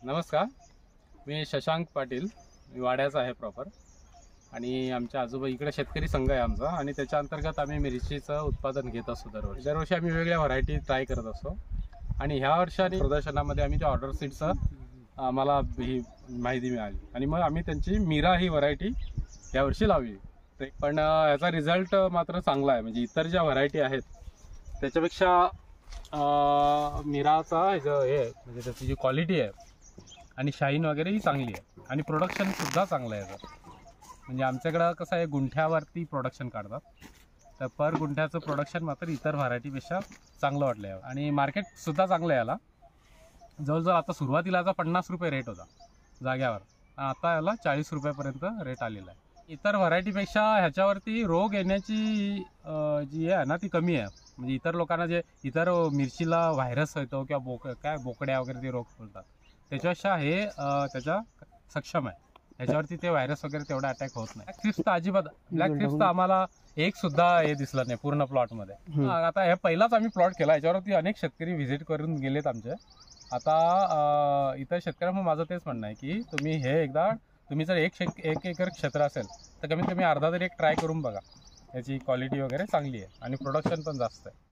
नमस्कार, मी शशांक पाटील. मी वाड्याचा आहे प्रॉपर. आणि आमच्या आजोबा इकडे शेतकरी संघ आहे आमचा, आणि त्याच्या अंतर्गत आम्ही मिरचीचं उत्पादन घेत असतो. दरवर्षी आम्ही वेगवेगळ्या व्हरायटी ट्राय करत असतो. आणि ह्या वर्षाने प्रदर्शनामध्ये आम्ही त्या ऑर्डर सीटचं आम्हाला ही माहिती मिळाली, आणि मग आम्ही त्यांची मीरा ही व्हरायटी यावर्षी लावली. पण याचा रिझल्ट मात्र चांगला आहे. म्हणजे इतर ज्या व्हरायटी आहेत त्याच्यापेक्षा मीराचा हे म्हणजे त्याची जी क्वालिटी आहे आणि शाईन वगैरे ही चांगली आहे, आणि प्रोडक्शन सुद्धा चांगलं आहे याचं. म्हणजे आमच्याकडं कसं आहे, गुंठ्यावरती प्रोडक्शन काढतात, तर पर गुंठ्याचं प्रोडक्शन मात्र इतर व्हरायटीपेक्षा चांगलं वाटलं आहे. आणि मार्केटसुद्धा चांगलं आहे याला. जवळजवळ आता सुरुवातीला याचा 50 रुपये रेट होता जाग्यावर, आता याला 40 रुपयापर्यंत रेट आलेला आहे. इतर व्हरायटीपेक्षा ह्याच्यावरती रोग येण्याची जी आहे ना ती कमी आहे. म्हणजे इतर लोकांना जे इतर मिरचीला व्हायरस होतो किंवा बोकड्या वगैरे ते रोग बोलतात, त्याच्यापेक्षा हे त्याच्या सक्षम आहे. ह्याच्यावरती ते व्हायरस वगैरे तेवढा अटॅक होत नाही. थ्रिप्स तर अजिबात, ब्लॅक थ्रिप्स तर आम्हाला एक सुद्धा हे दिसलं नाही पूर्ण प्लॉटमध्ये. आता हे पहिलाच आम्ही प्लॉट केला, याच्यावरती अनेक शेतकरी व्हिजिट करून गेलेत आमचे. आता इतर शेतकऱ्यांना माझं तेच म्हणणं आहे की तुम्ही हे एकदा, तुम्ही जर एक एकर क्षेत्र असेल तर कमीत कमी अर्धा तरी एक ट्राय करून बघा. याची क्वालिटी वगैरे चांगली आहे आणि प्रोडक्शन पण जास्त आहे.